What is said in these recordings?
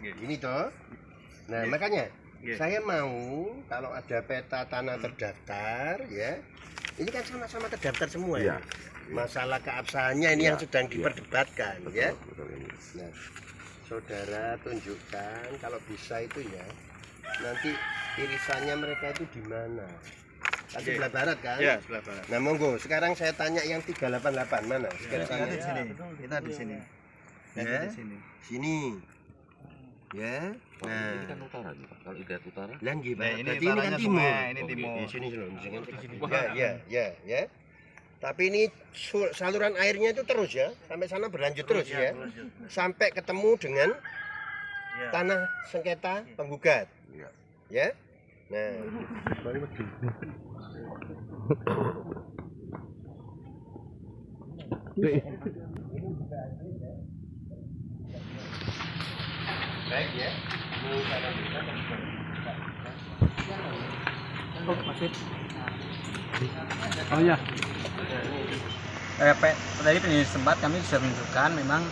Ini toh. Nah, makanya saya mau kalau ada peta tanah terdaftar ya. Ini kan sama-sama terdaftar semua ya. Masalah keabsahannya ini yang sedang diperdebatkan ya. Nah, saudara tunjukkan kalau bisa itu ya. Nanti irisannya mereka itu di mana? Sebelah barat kan? Iya, sebelah barat. Nah, monggo. Sekarang saya tanya yang 388 mana? Kita di sini. Kita di sini. Ya, di sini. Sini. Ya. Nah, ini kan utara nih, Pak. Kalau lihat utara. Lah nggih, Pak. Nah, ini Berarti ini kan utaranya timur. sungai, ini timur. Di sini loh, di sini. Ya. Tapi ini saluran airnya itu terus ya, sampai sana berlanjut terus ya. Sampai ketemu dengan tanah sengketa penggugat. Ya. Nah, baik ya. Oh ya. Tadi penyidik tempat kami sudah menunjukkan memang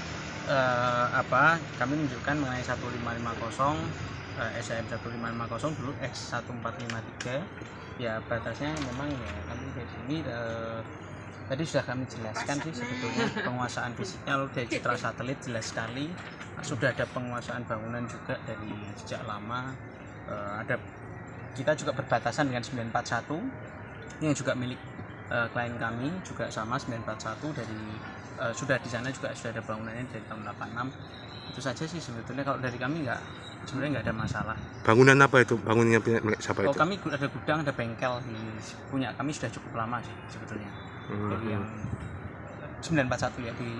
kami menunjukkan mengenai 1550 SIM 1550 dulu X 1453 ya batasnya memang ya kami dari sini tadi sudah kami jelaskan sih sebetulnya penguasaan fisiknya lalu dari citra satelit jelas sekali sudah ada penguasaan bangunan juga dari sejak lama ada kita juga berbatasan dengan 941 yang juga milik klien kami juga sama 941 dari sudah di sana juga sudah ada bangunannya dari tahun 86 itu saja sih sebetulnya kalau dari kami sebenarnya nggak ada masalah. Bangunan apa itu? Bangunannya milik siapa itu? Kami ada gudang, ada bengkel punya kami sudah cukup lama sih sebetulnya. Dari yang 941 ya di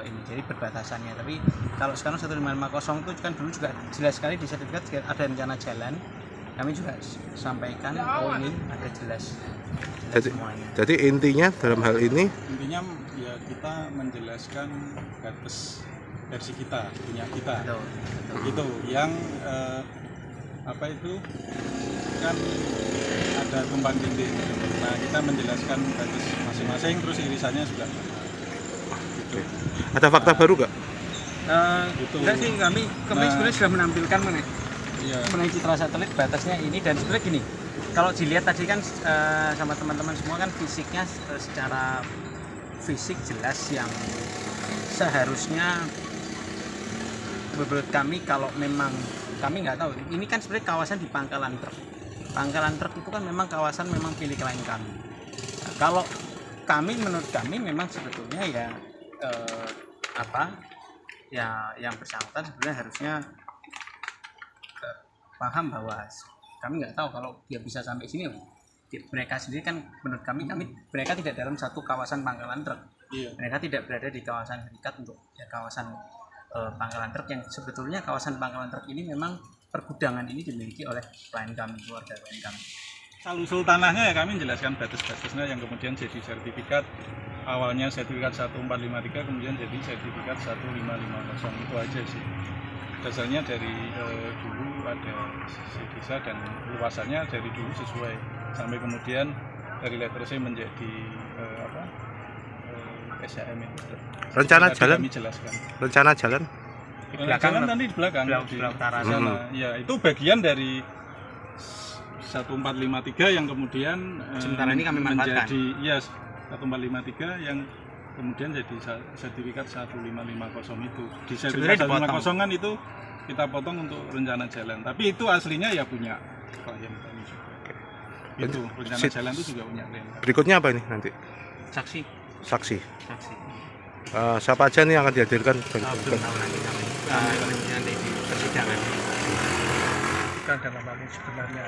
ini jadi berbatasannya. Tapi kalau sekarang 1550 itu kan dulu juga jelas sekali di sertifikat ada rencana jalan. Kami juga sampaikan ini ada jelas semuanya. Jadi intinya dalam hal ini ya kita menjelaskan batas versi kita punya kita. Betul. Itu yang apa itu kan ada tumpang tindih. Nah kita menjelaskan batas masing-masing terus irisannya juga. Gitu. ada fakta baru nggak? Enggak sih kami sebenarnya sudah menampilkan mengenai citra satelit batasnya ini dan sebenarnya gini kalau dilihat tadi kan sama teman-teman semua kan fisiknya secara fisik jelas yang seharusnya menurut kami kalau memang kami nggak tahu ini kan sebenarnya kawasan di Pangkalan Truk itu kan memang kawasan memang pilih klien kami kalau kami menurut kami memang sebetulnya yang bersangkutan sebenarnya harusnya paham bahwa kami nggak tahu kalau dia bisa sampai sini mereka sendiri kan menurut kami mereka tidak dalam satu kawasan Pangkalan Truk mereka tidak berada di kawasan terikat untuk kawasan Pangkalan Truk yang sebetulnya kawasan Pangkalan Truk ini memang pergudangan ini dimiliki oleh klien kami keluarga klien kami. Asal-usul tanahnya ya kami menjelaskan batas-batasnya yang kemudian jadi sertifikat awalnya sertifikat 1453 kemudian jadi sertifikat 1550 itu aja sih. Dasarnya dari dulu ada desa dan luasannya dari dulu sesuai sampai kemudian dari letter C menjadi SHM itu. Rencana jalan? Kami jelaskan. Rencana jalan? Di belakang jalan nanti di belakang di utara sana. Ya itu bagian dari 1453 yang kemudian sementara ini kami manfaatkan. Menjadi 1453 yang kemudian jadi sertifikat 1550 itu di sertifikat 1550 kan itu kita potong untuk rencana jalan tapi itu aslinya ya punya klien kami juga itu rencana jalan itu juga punya klien. Berikutnya apa ini nanti? Saksi. Siapa aja nih yang akan dihadirkan? Belum tahu nanti di persidangan. Bukan dalam hal ini sebenarnya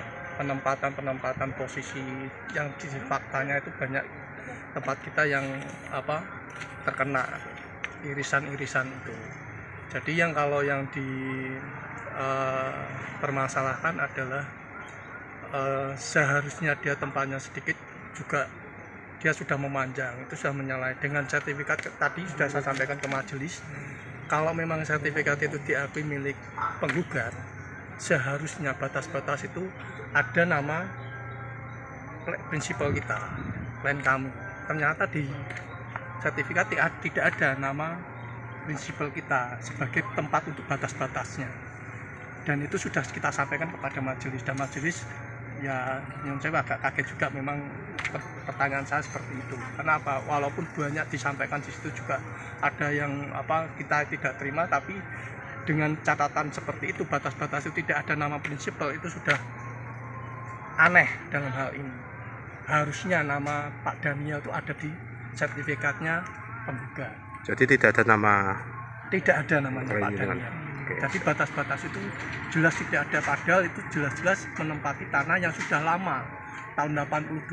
penempatan posisi yang di faktanya itu banyak tempat kita yang terkena irisan-irisan itu. Jadi yang kalau yang dipermasalahkan adalah seharusnya dia tempatnya sedikit juga dia sudah memanjang, itu sudah menyalahi dengan sertifikat tadi sudah saya sampaikan ke majelis. Kalau memang sertifikat itu diakui milik penggugat, seharusnya batas-batas itu ada nama prinsipal kita, klien kami. Ternyata di sertifikat tidak ada nama prinsipal kita sebagai tempat untuk batas-batasnya. dan itu sudah kita sampaikan kepada majelis, dan majelis ya yang saya agak kaget juga memang pertanyaan saya seperti itu. Kenapa? Walaupun banyak disampaikan di situ juga ada yang kita tidak terima, tapi dengan catatan seperti itu, batas-batas itu tidak ada nama prinsipal, itu sudah aneh dalam hal ini. Harusnya nama Pak Daniel itu ada di sertifikatnya penggugat. Jadi tidak ada nama. Tidak ada namanya Pak Daniel. Jadi batas-batas itu jelas tidak ada, padahal itu jelas-jelas menempati tanah yang sudah lama. Tahun 82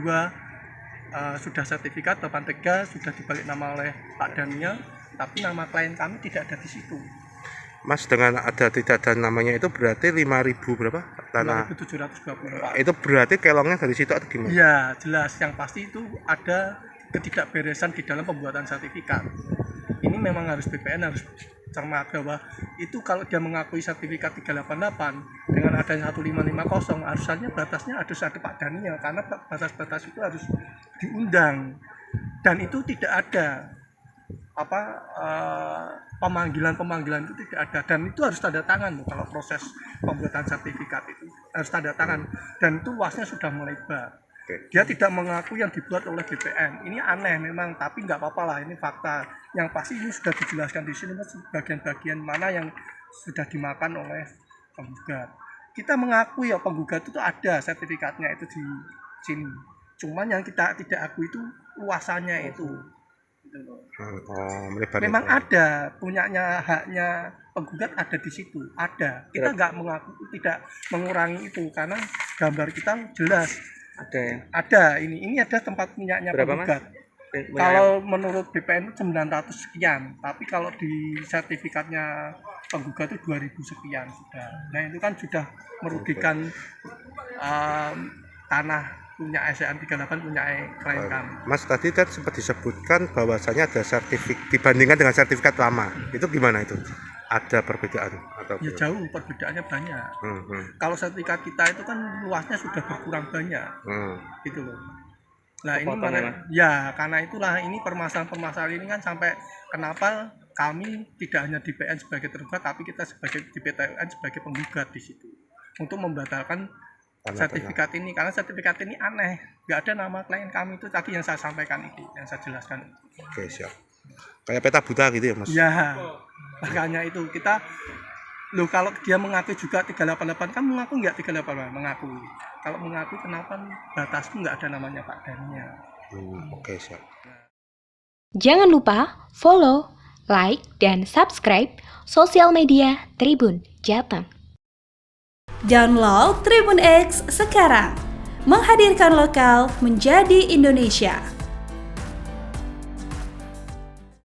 sudah sertifikat, 83 sudah dibalik nama oleh Pak Daniel, tapi nama klien kami tidak ada di situ. Mas, dengan tidak ada namanya itu berarti 5.000 berapa tanah? 5.724. Itu berarti kelongnya dari situ atau gimana? Iya, jelas. Yang pasti itu ada ketidakberesan di dalam pembuatan sertifikat. Ini memang harus BPN harus cermat bahwa itu kalau dia mengakui sertifikat 388 dengan adanya 1550, harusnya batasnya harus ada Pak Daniel, karena batas-batas itu harus diundang, dan itu tidak ada pemanggilan itu tidak ada, dan itu harus tanda tangan kalau proses pembuatan sertifikat itu harus tanda tangan, dan itu luasnya sudah melebar. Dia tidak mengakui yang dibuat oleh BPN. Ini aneh memang, tapi nggak apa-apa lah, ini fakta. Yang pasti ini sudah dijelaskan di sini bagian-bagian mana yang sudah dimakan oleh penggugat. Kita mengakui ya penggugat itu ada sertifikatnya itu di sini. Cuman yang kita tidak akui itu luasannya itu. Memang ada punyanya, haknya penggugat ada di situ, ada. Kita nggak mengaku, tidak mengurangi itu, karena gambar kita jelas. Ada ini ada tempat minyaknya penggugat. Kalau menurut BPN itu 900 sekian, tapi kalau di sertifikatnya penggugat itu 2000 sekian sudah. Nah itu kan sudah merugikan tanah punya SCN 38 punya klien kami. Mas, tadi kan sempat disebutkan bahwasanya ada sertifikat dibandingkan dengan sertifikat lama. Itu gimana itu? Ada perbedaan atau ya jauh, perbedaannya banyak. Kalau sertifikat kita itu kan luasnya sudah berkurang banyak, gitu loh. Nah ini mana? Ya karena itulah ini permasalahan ini kan sampai kenapa kami tidak hanya di PN sebagai tergugat, tapi kita sebagai di PTN sebagai penggugat di situ untuk membatalkan sertifikat ini, karena sertifikat ini aneh, nggak ada nama klien kami itu tadi yang saya sampaikan itu, yang saya jelaskan. Oke, siap. Kayak peta buta gitu ya Mas? Ya, makanya itu kita kalau dia mengaku juga 388 kan mengaku nggak 388 mengaku. Kalau mengaku kenapa batasku nggak ada namanya Pak Daniel. Oke, siap. Jangan lupa follow, like, dan subscribe sosial media Tribun Jateng. Download Tribun X sekarang, menghadirkan lokal menjadi Indonesia.